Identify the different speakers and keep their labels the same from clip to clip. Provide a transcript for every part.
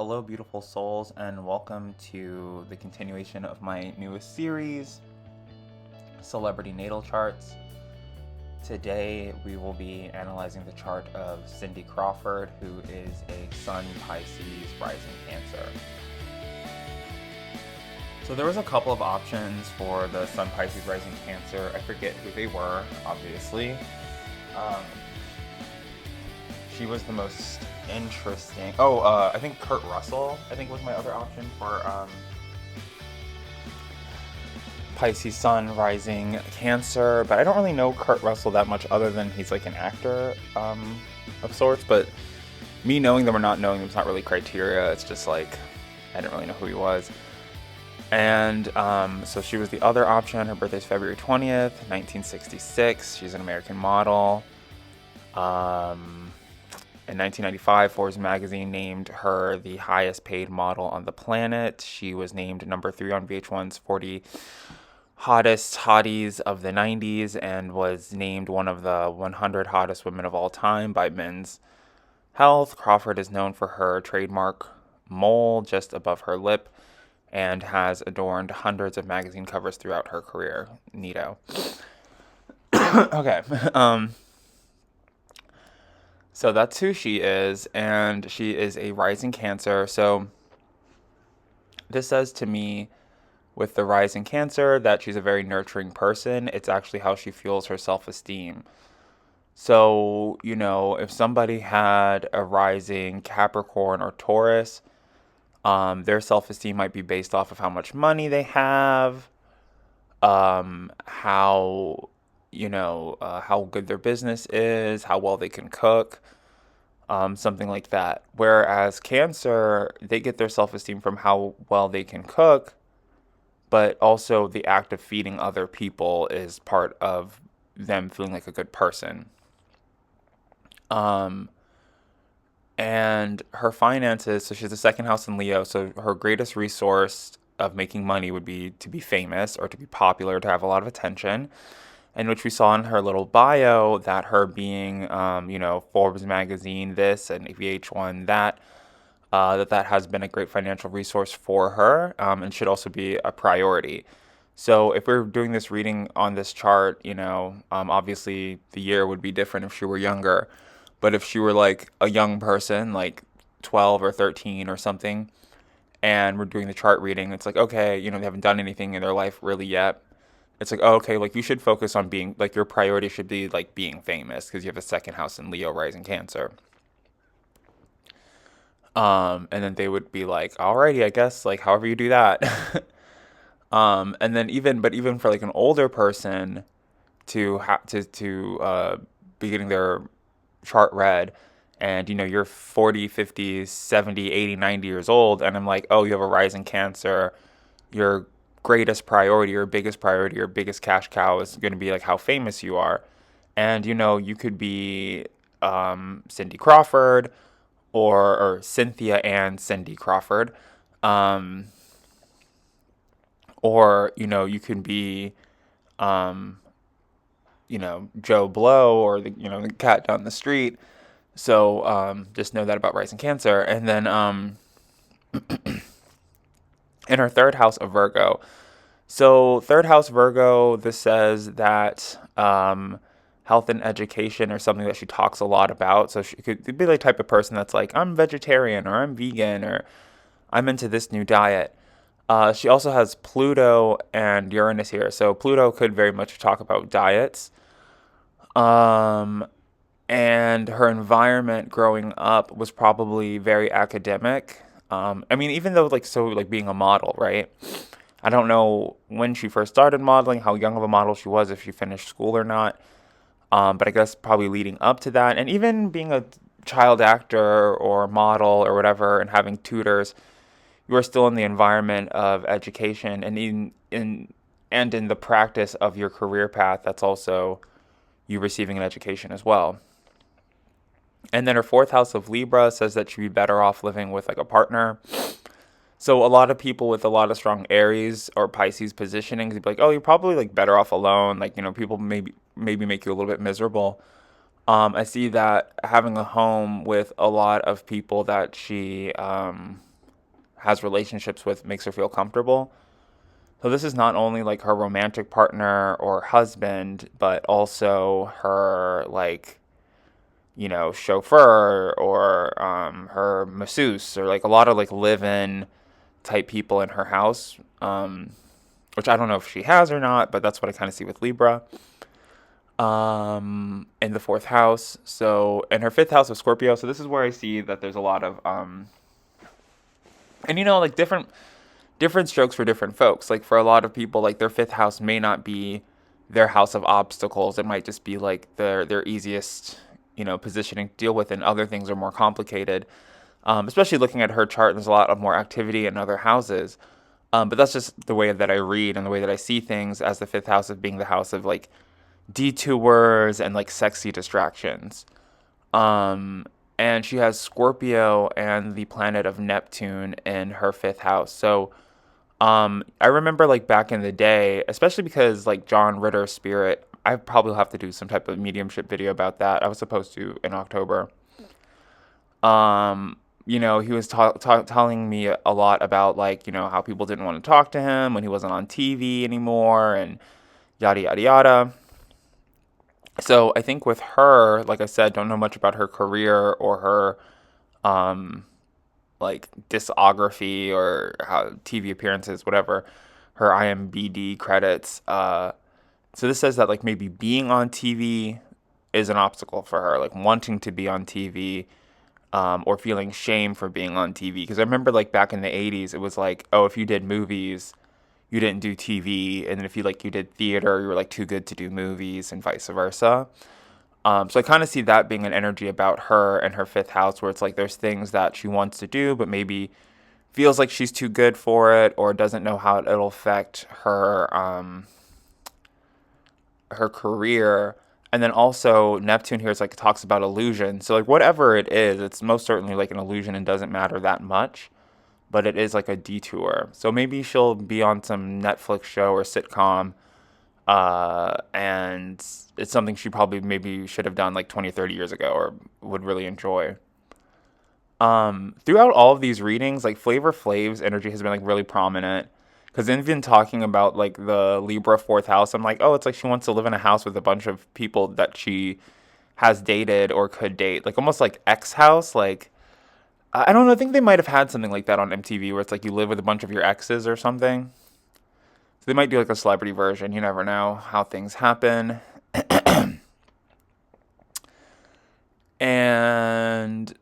Speaker 1: Hello, beautiful souls, and welcome to the continuation of my newest series, Celebrity Natal Charts. Today, we will be analyzing the chart of Cindy Crawford, who is a Sun Pisces rising Cancer. So there was a couple of options for the Sun Pisces rising Cancer. I forget who they were, obviously. She was the most interesting. I think Kurt Russell, was my other option for Pisces Sun rising Cancer. But I don't really know Kurt Russell that much other than he's like an actor of sorts. But me knowing them or not knowing them is not really criteria. It's just like I didn't really know who he was. And so she was the other option. Her birthday's February 20th, 1966. She's an American model. In 1995, Forbes magazine named her the highest paid model on the planet. She was named number 3 on VH1's 40 hottest hotties of the 90s and was named one of the 100 hottest women of all time by Men's Health. Crawford is known for her trademark mole just above her lip and has adorned hundreds of magazine covers throughout her career. Neato. Okay. So that's who she is, and she is a rising Cancer. So this says to me, with the rising Cancer, that she's a very nurturing person. It's actually how she fuels her self-esteem. So, if somebody had a rising Capricorn or Taurus, their self-esteem might be based off of how much money they have, how good their business is, how well they can cook, something like that. Whereas Cancer, they get their self-esteem from how well they can cook, but also the act of feeding other people is part of them feeling like a good person. And her finances, so she has a second house in Leo, so her greatest resource of making money would be to be famous or to be popular, to have a lot of attention. In which we saw in her little bio that her being, Forbes magazine, this, and VH1, that has been a great financial resource for her, and should also be a priority. So if we're doing this reading on this chart, obviously the year would be different if she were younger. But if she were like a young person, like 12 or 13 or something, and we're doing the chart reading, it's like, okay, they haven't done anything in their life really yet. It's like, oh, okay, like you should focus on being, like your priority should be like being famous because you have a second house in Leo rising Cancer. And then they would be like, alrighty, I guess, like however you do that. And then even for like an older person to be getting their chart read, and you're 40, 50, 70, 80, 90 years old, and I'm like, oh, you have a rising Cancer, your greatest priority or biggest priority or biggest cash cow is going to be like how famous you are. And you could be Cindy Crawford or Cynthia and Cindy Crawford, or you could be Joe Blow or the cat down the street. So just know that about rising Cancer. And then in her third house of Virgo. So third house Virgo, this says that health and education are something that she talks a lot about. So she could be the type of person that's like, I'm vegetarian or I'm vegan or I'm into this new diet. She also has Pluto and Uranus here. So Pluto could very much talk about diets. And her environment growing up was probably very academic. Even though being a model, right? I don't know when she first started modeling, how young of a model she was, if she finished school or not. But I guess probably leading up to that, and even being a child actor or model or whatever, and having tutors, you are still in the environment of education, and in the practice of your career path. That's also you receiving an education as well. And then her fourth house of Libra says that she'd be better off living with like a partner. So a lot of people with a lot of strong Aries or Pisces positionings, they'd be like, oh, you're probably like better off alone. Like, people maybe make you a little bit miserable. I see that having a home with a lot of people that she has relationships with makes her feel comfortable. So this is not only like her romantic partner or husband, but also her like, chauffeur or her masseuse, or like a lot of like live-in type people in her house, which I don't know if she has or not, but that's what I kind of see with Libra. In the fourth house. So in her fifth house of Scorpio. So this is where I see that there's a lot of and like different strokes for different folks. Like for a lot of people, like their fifth house may not be their house of obstacles. It might just be like their easiest, positioning to deal with, and other things are more complicated. Especially looking at her chart, there's a lot of more activity in other houses. But that's just the way that I read and the way that I see things, as the fifth house of being the house of like detours and like sexy distractions. Um, and she has Scorpio and the planet of Neptune in her fifth house. So I remember like back in the day, especially because like John Ritter's spirit, I probably have to do some type of mediumship video about that. I was supposed to in October. He was telling me a lot about like, how people didn't want to talk to him when he wasn't on TV anymore, and yada, yada, yada. So I think with her, like I said, don't know much about her career or her um like discography or how TV appearances, whatever, her IMBD credits. So this says that like maybe being on TV is an obstacle for her, like wanting to be on TV, or feeling shame for being on TV. Because I remember like back in the 80s, it was like, oh, if you did movies, you didn't do TV, and then if you did theater, you were like too good to do movies, and vice versa. So I kind of see that being an energy about her and her fifth house, where it's like there's things that she wants to do, but maybe feels like she's too good for it, or doesn't know how it'll affect her career. And then also Neptune here is like talks about illusion. So like whatever it is, it's most certainly like an illusion and doesn't matter that much, but it is like a detour. So maybe she'll be on some Netflix show or sitcom, and it's something she probably maybe should have done like 20 or 30 years ago, or would really enjoy. Throughout all of these readings, like Flavor Flav's energy has been like really prominent. Because even talking about like the Libra fourth house, I'm like, oh, it's like she wants to live in a house with a bunch of people that she has dated or could date, like almost like X house. Like I don't know, I think they might have had something like that on MTV, where it's like you live with a bunch of your exes or something. So they might do like a celebrity version. You never know how things happen. And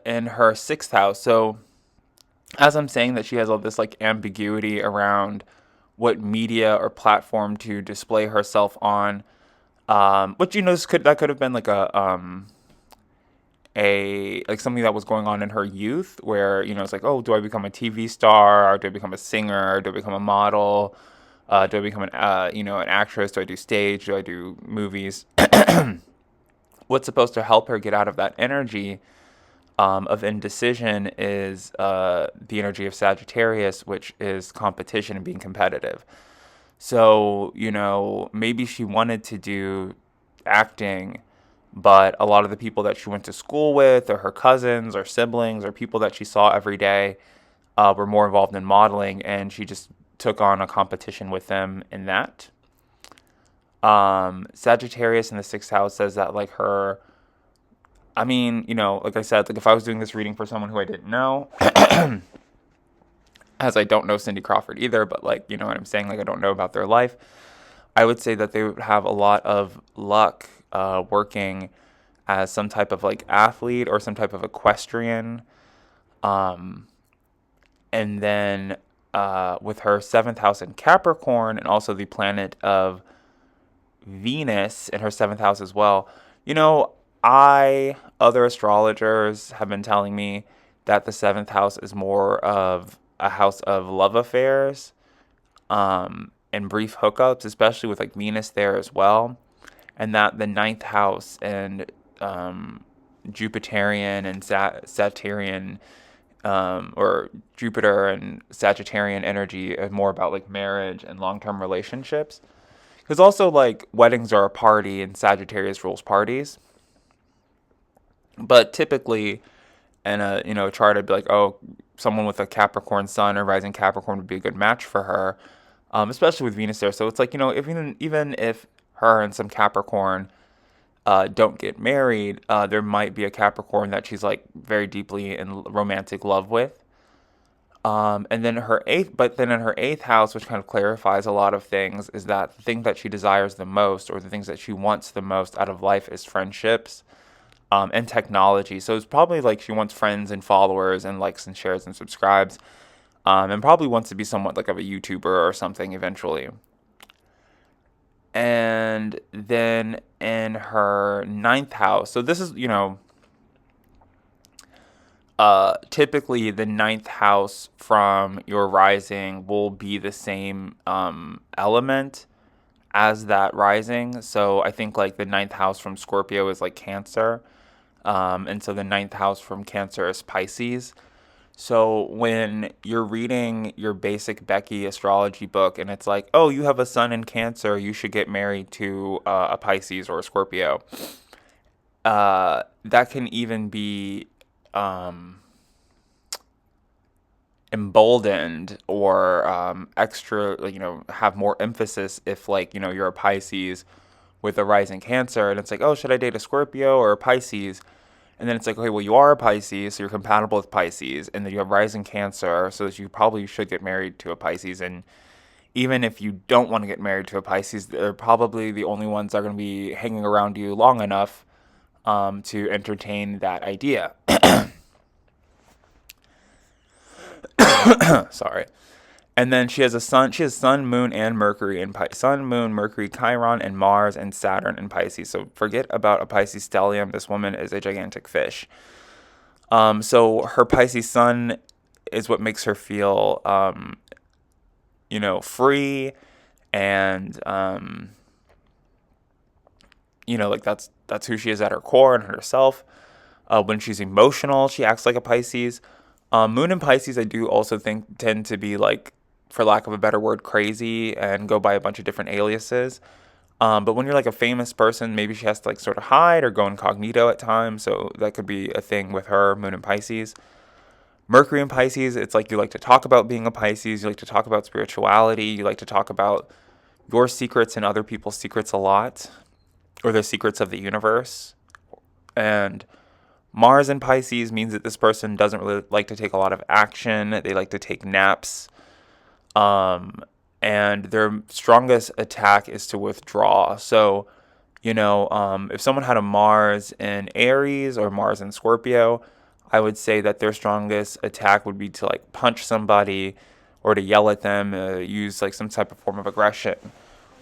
Speaker 1: in her sixth house, so as I'm saying that she has all this like ambiguity around what media or platform to display herself on, which that could have been like a like something that was going on in her youth, where it's like, oh, do I become a TV star, or do I become a singer, do I become a model, do I become an actress, do I do stage, do I do movies? What's supposed to help her get out of that energy of indecision is the energy of Sagittarius, which is competition and being competitive. So, maybe she wanted to do acting, but a lot of the people that she went to school with, or her cousins or siblings or people that she saw every day, were more involved in modeling, and she just took on a competition with them in that. Sagittarius in the sixth house says that like like I said, like if I was doing this reading for someone who I didn't know, as I don't know Cindy Crawford either, but like, you know what I'm saying? Like I don't know about their life. I would say that they would have a lot of luck working as some type of like athlete or some type of equestrian. Um, and then with her seventh house in Capricorn, and also the planet of Venus in her seventh house as well. Other astrologers have been telling me that the seventh house is more of a house of love affairs, and brief hookups, especially with like Venus there as well. And that the ninth house and Jupiterian and Saturnian, or Jupiter and Sagittarian energy is more about like marriage and long-term relationships. Because also like weddings are a party, and Sagittarius rules parties. But typically in a chart, I'd be like, oh, someone with a Capricorn sun or rising Capricorn would be a good match for her, especially with Venus there. So it's like, even if her and some Capricorn don't get married, there might be a Capricorn that she's like very deeply in romantic love with. And then then in her eighth house, which kind of clarifies a lot of things, is that the thing that she desires the most, or the things that she wants the most out of life, is friendships, and technology. So it's probably like she wants friends and followers and likes and shares and subscribes, and probably wants to be somewhat like of a YouTuber or something eventually. And then in her ninth house, so this is, typically the ninth house from your rising will be the same element as that rising. So I think like the ninth house from Scorpio is like Cancer. And so the ninth house from Cancer is Pisces. So when you're reading your basic Becky astrology book and it's like, oh, you have a sun in Cancer, you should get married to a Pisces or a Scorpio. That can even be emboldened or extra, have more emphasis if like, you're a Pisces with a rising Cancer and it's like, oh, should I date a Scorpio or a Pisces? And then it's like, okay, well, you are a Pisces, so you're compatible with Pisces, and then you have rising Cancer, so that you probably should get married to a Pisces. And even if you don't want to get married to a Pisces, they're probably the only ones that are going to be hanging around you long enough to entertain that idea. Sorry. And then she has sun, moon, and Mercury in Pisces. Sun, moon, Mercury, Chiron, and Mars, and Saturn in Pisces. So forget about a Pisces stellium. This woman is a gigantic fish. So her Pisces sun is what makes her feel, free, and, like that's who she is at her core and herself. When she's emotional, she acts like a Pisces. Moon and Pisces, I do also think tend to be like, for lack of a better word, crazy and go by a bunch of different aliases. But when you're like a famous person, maybe she has to like sort of hide or go incognito at times. So that could be a thing with her, Moon and Pisces. Mercury and Pisces, it's like you like to talk about being a Pisces. You like to talk about spirituality. You like to talk about your secrets and other people's secrets a lot, or the secrets of the universe. And Mars in Pisces means that this person doesn't really like to take a lot of action. They like to take naps. And their strongest attack is to withdraw. So, if someone had a Mars in Aries or Mars in Scorpio, I would say that their strongest attack would be to like punch somebody or to yell at them, use like some type of form of aggression.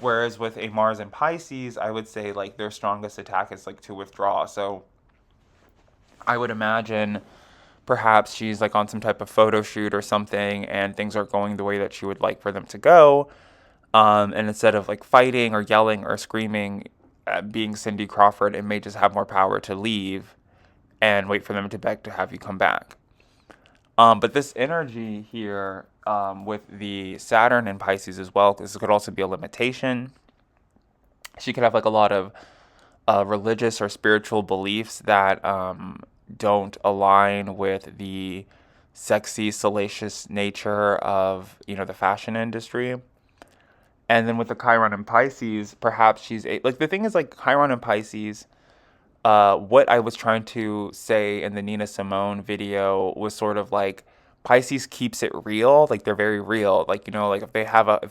Speaker 1: Whereas with a Mars in Pisces, I would say like their strongest attack is like to withdraw. So I would imagine perhaps she's like on some type of photo shoot or something and things aren't going the way that she would like for them to go. And instead of like fighting or yelling or screaming, being Cindy Crawford, it may just have more power to leave and wait for them to beg to have you come back. But this energy here with the Saturn and Pisces as well, because this could also be a limitation. She could have like a lot of religious or spiritual beliefs that don't align with the sexy, salacious nature of, the fashion industry. And then with the Chiron and Pisces, perhaps like the thing is like Chiron and Pisces, what I was trying to say in the Nina Simone video was sort of like Pisces keeps it real, like they're very real. Like, like if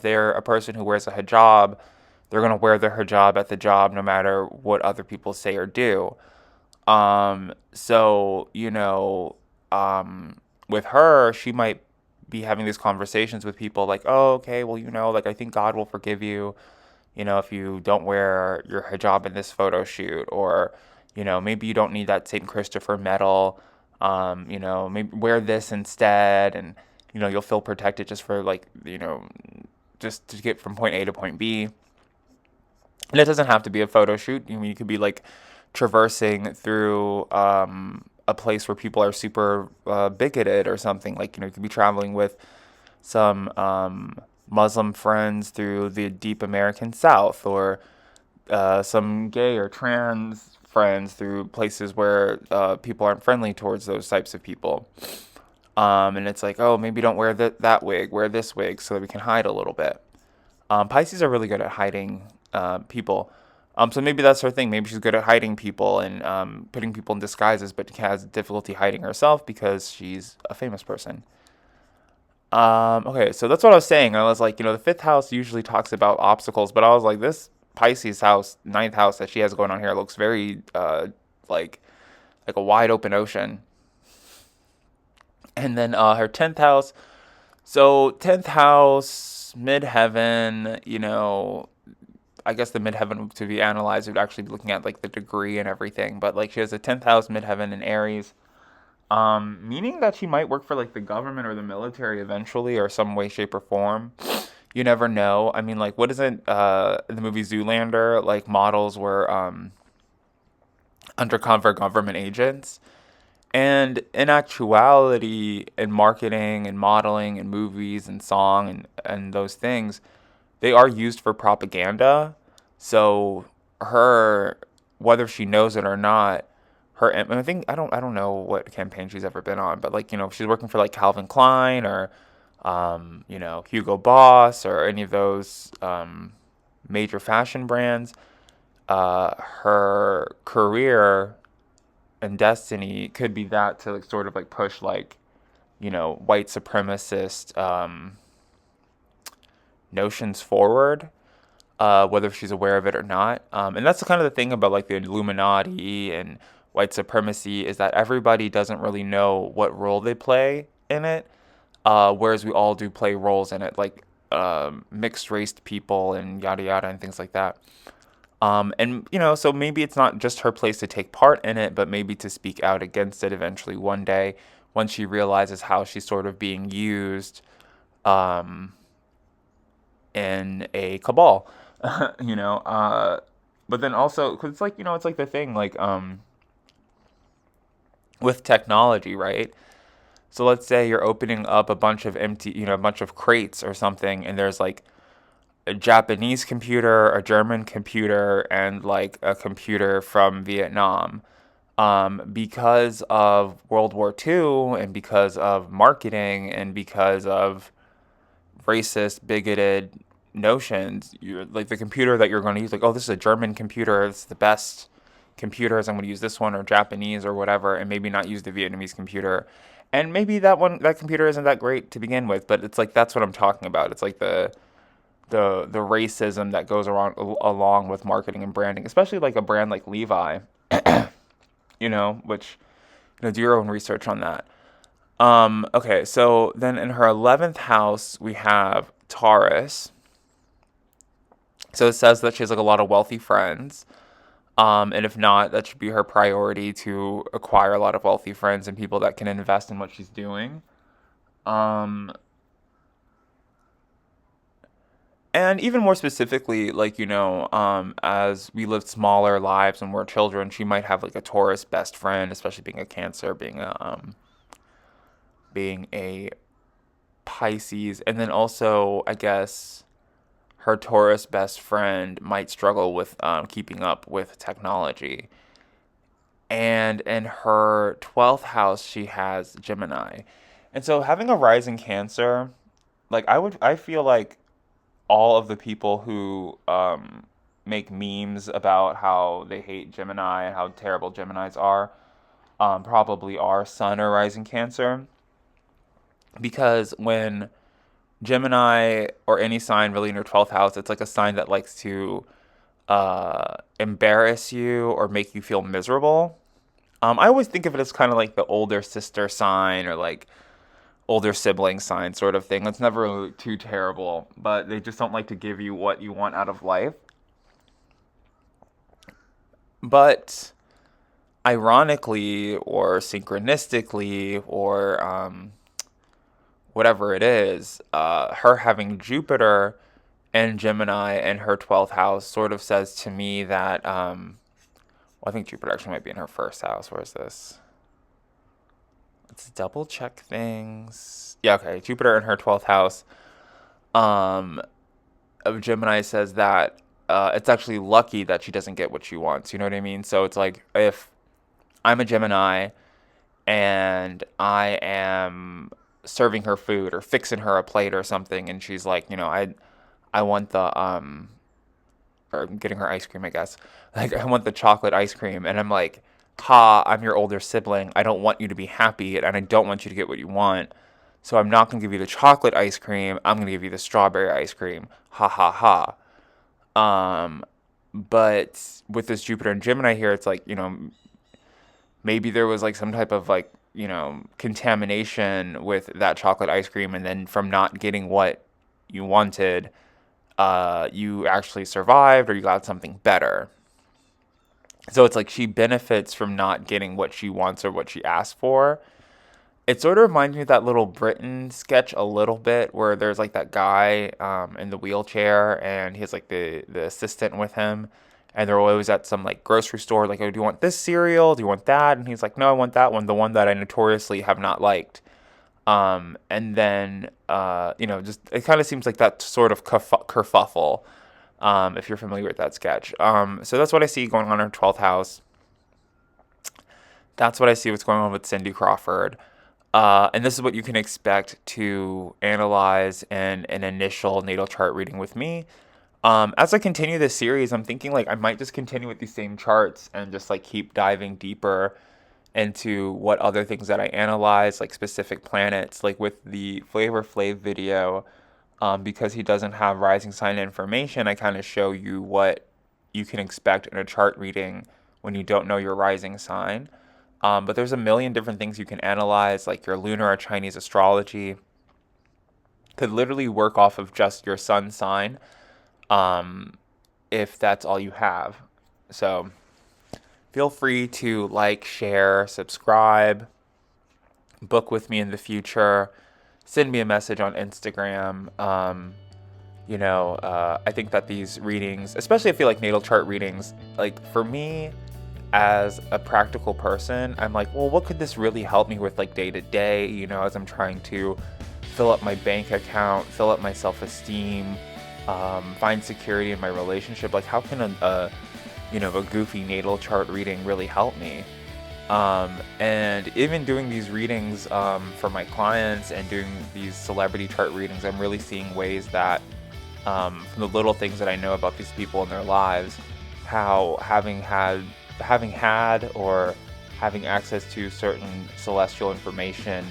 Speaker 1: they're a person who wears a hijab, they're going to wear their hijab at the job no matter what other people say or do. So, with her, she might be having these conversations with people like, oh, okay, well, like I think God will forgive you, if you don't wear your hijab in this photo shoot, or, maybe you don't need that St. Christopher medal, maybe wear this instead, and, you'll feel protected just for like, just to get from point A to point B. And it doesn't have to be a photo shoot. You could be like traversing through a place where people are super bigoted or something. Like, you could be traveling with some Muslim friends through the deep American South, or some gay or trans friends through places where people aren't friendly towards those types of people. And it's like, oh, maybe don't wear that wig, wear this wig so that we can hide a little bit. Pisces are really good at hiding people. So maybe that's her thing. Maybe she's good at hiding people and putting people in disguises, but has difficulty hiding herself because she's a famous person. Okay, so that's what I was saying. I was like, the fifth house usually talks about obstacles, but I was like, this Pisces house, ninth house that she has going on here looks very like like a wide open ocean. And then her tenth house. So tenth house, midheaven. I guess the midheaven to be analyzed would actually be looking at like the degree and everything. But like she has a tenth house midheaven in Aries. Meaning that she might work for like the government or the military eventually, or some way, shape, or form. You never know. I mean, like, what isn't the movie Zoolander? Like, models were undercover government agents, and in actuality, in marketing and modeling and movies and song and those things, they are used for propaganda. So her, whether she knows it or not, and I think I don't know what campaign she's ever been on, but like she's working for like Calvin Klein or Hugo Boss or any of those major fashion brands. Her career and destiny could be that to like sort of like push like white supremacist notions forward, whether she's aware of it or not. And that's kind of the thing about like the Illuminati and white supremacy, is that everybody doesn't really know what role they play in it, whereas we all do play roles in it, like mixed race people and yada yada and things like that. And so maybe it's not just her place to take part in it, but maybe to speak out against it eventually one day, when she realizes how she's sort of being used um, in a cabal. you know. But then also, because it's like it's like the thing like with technology, right? So let's say you're opening up a bunch of empty, a bunch of crates or something, and there's like a Japanese computer, a German computer, and like a computer from Vietnam. Because of World War II and because of marketing and because of racist, bigoted notions, you're like the computer that you're going to use, like, oh, this is a German computer, it's the best computers, I'm going to use this one, or Japanese or whatever, and maybe not use the Vietnamese computer. And maybe that computer isn't that great to begin with, but it's like that's what I'm talking about. It's like the racism that goes around along with marketing and branding, especially like a brand like Levi, which do your own research on that. Okay, so then in her 11th house we have Taurus. So it says that she has like a lot of wealthy friends. And if not, that should be her priority, to acquire a lot of wealthy friends and people that can invest in what she's doing. Um, and even more specifically, like, as we live smaller lives when we're children, she might have like a Taurus best friend, especially being a Cancer, being a Pisces. And then also, I guess, her Taurus best friend might struggle with keeping up with technology. And in her 12th house, she has Gemini. And so having a rising Cancer, like I feel like all of the people who make memes about how they hate Gemini and how terrible Geminis are, probably are Sun or rising Cancer. Because when Gemini or any sign really in your 12th house, it's like a sign that likes to embarrass you or make you feel miserable. I always think of it as kind of like the older sister sign or like older sibling sign sort of thing. It's never really too terrible, but they just don't like to give you what you want out of life. But ironically or synchronistically or whatever it is, her having Jupiter and Gemini in her 12th house sort of says to me that, well, I think Jupiter actually might be in her first house. Where is this? Let's double check things. Yeah, okay. Jupiter in her 12th house of Gemini says that it's actually lucky that she doesn't get what she wants. You know what I mean? So it's like, if I'm a Gemini and I am serving her food or fixing her a plate or something, and she's like, I want the or getting her ice cream, I guess. Like, I want the chocolate ice cream, and I'm like, ha, I'm your older sibling. I don't want you to be happy, and I don't want you to get what you want. So I'm not gonna give you the chocolate ice cream. I'm gonna give you the strawberry ice cream. Ha ha ha. Um, but with this Jupiter and Gemini here, it's like, maybe there was like some type of like, contamination with that chocolate ice cream, and then from not getting what you wanted, you actually survived or you got something better. So it's like she benefits from not getting what she wants or what she asked for. It sort of reminds me of that Little Britain sketch a little bit, where there's like that guy in the wheelchair, and he has like the assistant with him, and they're always at some like grocery store, like, oh, do you want this cereal? Do you want that? And he's like, no, I want that one, the one that I notoriously have not liked. And then just it kind of seems like that sort of kerfuffle, if you're familiar with that sketch. So that's what I see going on in her 12th house. That's what I see what's going on with Cindy Crawford. And this is what you can expect to analyze in an initial natal chart reading with me. As I continue this series, I'm thinking like I might just continue with these same charts and just like keep diving deeper into what other things that I analyze, like specific planets, like with the Flavor Flav video. Because he doesn't have rising sign information, I kind of show you what you can expect in a chart reading when you don't know your rising sign. But there's a million different things you can analyze, like your lunar or Chinese astrology could literally work off of just your sun sign, if that's all you have. So feel free to like, share, subscribe, book with me in the future, send me a message on Instagram. I think that these readings, especially I feel like natal chart readings, like for me, as a practical person, I'm like, well, what could this really help me with like day to day, as I'm trying to fill up my bank account, fill up my self-esteem, find security in my relationship. Like, how can a goofy natal chart reading really help me? And even doing these readings for my clients and doing these celebrity chart readings, I'm really seeing ways that from the little things that I know about these people in their lives, how having had or having access to certain celestial information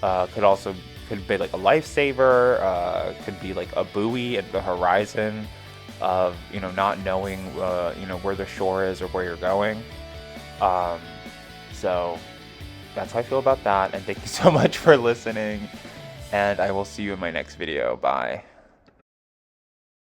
Speaker 1: could be like a lifesaver, could be like a buoy at the horizon of not knowing where the shore is or where you're going. So that's how I feel about that, and thank you so much for listening, and I will see you in my next video. Bye.